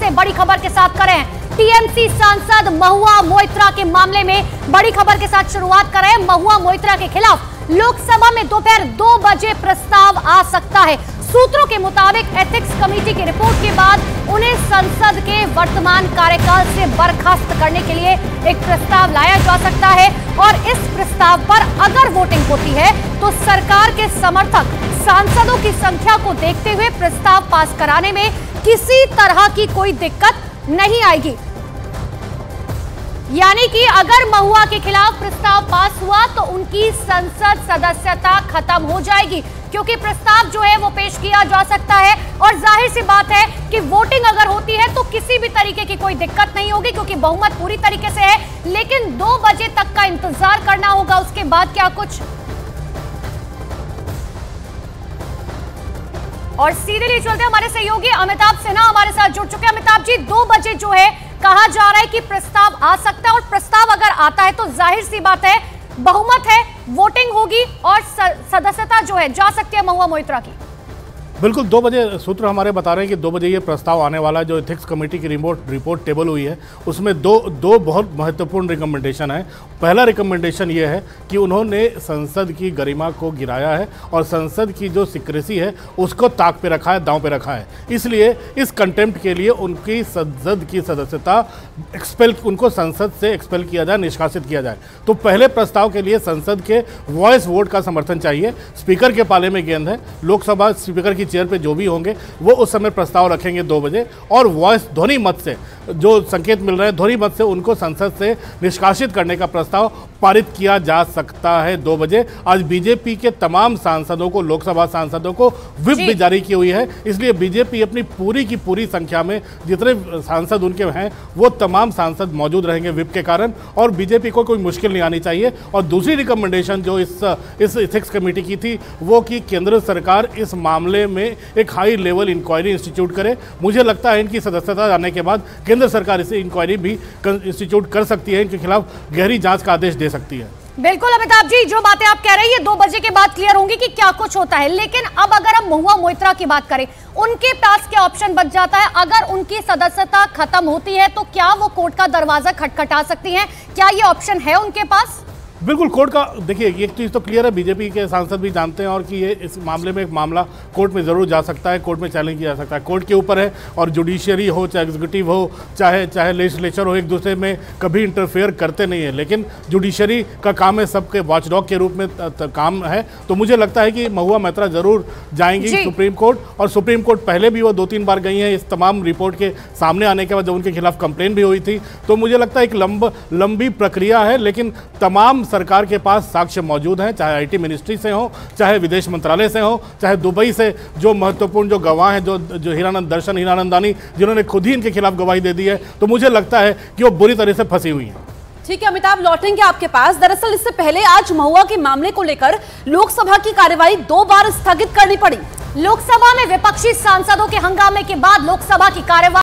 से बड़ी खबर के साथ करें। टीएमसी सांसद महुआ मोइत्रा के मामले में बड़ी खबर के साथ शुरुआत करें। महुआ मोइत्रा के खिलाफ लोकसभा में दोपहर 2 बजे प्रस्ताव आ सकता है। सूत्रों के मुताबिक एथिक्स कमेटी की रिपोर्ट के बाद उन्हें संसद के वर्तमान कार्यकाल से बर्खास्त करने के लिए एक प्रस्ताव लाया जा सकता है और इस प्रस्ताव पर अगर वोटिंग होती है तो सरकार के समर्थक सांसदों की संख्या को देखते हुए प्रस्ताव पास कराने में किसी तरह की कोई दिक्कत नहीं आएगी। यानी कि अगर महुआ के खिलाफ प्रस्ताव पास हुआ तो उनकी संसद सदस्यता खत्म हो जाएगी, क्योंकि प्रस्ताव जो है वो पेश किया जा सकता है और जाहिर सी बात है कि वोटिंग अगर होती है तो किसी भी तरीके की कोई दिक्कत नहीं होगी, क्योंकि बहुमत पूरी तरीके से है। लेकिन 2 बजे तक का इंतजार करना होगा, उसके बाद क्या कुछ। और सीधे ले चलते हमारे सहयोगी अमिताभ सिन्हा हमारे साथ जुड़ चुके हैं। अमिताभ जी, 2 बजे जो है कहा जा रहा है कि प्रस्ताव आ सकता है और प्रस्ताव अगर आता है तो जाहिर सी बात है बहुमत है, वोटिंग होगी और सदस्यता जो है जा सकती है महुआ मोइत्रा की। बिल्कुल 2 बजे सूत्र हमारे बता रहे हैं कि 2 बजे ये प्रस्ताव आने वाला है। जो एथिक्स कमेटी की रिपोर्ट टेबल हुई है उसमें दो बहुत महत्वपूर्ण रिकमेंडेशन है। पहला रिकमेंडेशन ये है कि उन्होंने संसद की गरिमा को गिराया है और संसद की जो सिक्रेसी है उसको ताक पे रखा है, दांव पे रखा है। इसलिए इस कंटेम्प्ट के लिए उनकी संसद की सदस्यता उनको संसद से एक्सपेल किया जाए, निष्कासित किया जाए। तो पहले प्रस्ताव के लिए संसद के वॉइस वोट का समर्थन चाहिए। स्पीकर के पाले में गेंद है। लोकसभा स्पीकर की चेयर पे जो भी होंगे वो उस समय प्रस्ताव रखेंगे 2 बजे और वॉइस ध्वनि मत से जो संकेत मिल रहे हैं ध्वनि मत से उनको संसद से निष्कासित करने का प्रस्ताव पारित किया जा सकता है 2 बजे। आज बीजेपी के तमाम सांसदों को, लोकसभा सांसदों को व्हिप भी जारी की हुई है। इसलिए बीजेपी अपनी पूरी की पूरी संख्या में जितने सांसद उनके हैं वो तमाम सांसद मौजूद रहेंगे व्हिप के कारण, और बीजेपी को कोई मुश्किल नहीं आनी चाहिए। और दूसरी रिकमेंडेशन जो इस एथिक्स कमेटी की थी वो कि केंद्र सरकार इस मामले में एक हाई लेवल इंक्वायरी इंस्टीट्यूट करे। मुझे लगता है इनकी सदस्यता जाने के बाद केंद्र सरकार इसे इंक्वायरी भी इंस्टीट्यूट कर सकती है, इनके खिलाफ गहरी जांच का आदेश दे सकती है। बिल्कुल अमिताभ जी, जो बातें आप कह रहे हैं 2 बजे के बाद क्लियर होंगी कि क्या कुछ होता है। लेकिन अब अगर हम महुआ मोइत्रा की बात करें, उनके पास क्या ऑप्शन बच जाता है? अगर उनकी सदस्यता खत्म होती है तो क्या वो कोर्ट का दरवाजा खटखटा सकती हैं? क्या ये ऑप्शन है उनके पास? बिल्कुल कोर्ट का, देखिए एक चीज़ तो क्लियर है, बीजेपी के सांसद भी जानते हैं और कि ये इस मामले में एक मामला कोर्ट में ज़रूर जा सकता है, कोर्ट में चैलेंज किया जा सकता है। कोर्ट के ऊपर है और जुडिशियरी हो चाहे एग्जीक्यूटिव हो चाहे लेजिस्लेचर हो, एक दूसरे में कभी इंटरफेयर करते नहीं है। लेकिन जुडिशियरी का काम है, सबके वॉचडॉग के रूप में काम है। तो मुझे लगता है कि महुआ मोइत्रा ज़रूर जाएंगी सुप्रीम कोर्ट, और सुप्रीम कोर्ट पहले भी वो 2-3 बार गई हैं इस तमाम रिपोर्ट के सामने आने के बाद, जब उनके खिलाफ कंप्लेन भी हुई थी। तो मुझे लगता है एक लंबी प्रक्रिया है, लेकिन तमाम सरकार के पास साक्ष्य मौजूद हैं, चाहे आईटी मिनिस्ट्री से हो, चाहे विदेश मंत्रालय से हो, चाहे दुबई से जो महत्वपूर्ण जो गवाह हैं, जो हीरानंदानी, जिन्होंने खुद ही इनके खिलाफ गवाही दे दी है। तो मुझे लगता है कि वो बुरी तरह से फंसी हुई हैं। ठीक है अमिताभ, लौटेंगे आपके पास। दरअसल इससे पहले आज महुआ के मामले को लेकर लोकसभा की कार्यवाही 2 बार स्थगित करनी पड़ी। लोकसभा में विपक्षी सांसदों के हंगामे के बाद लोकसभा की कार्यवाही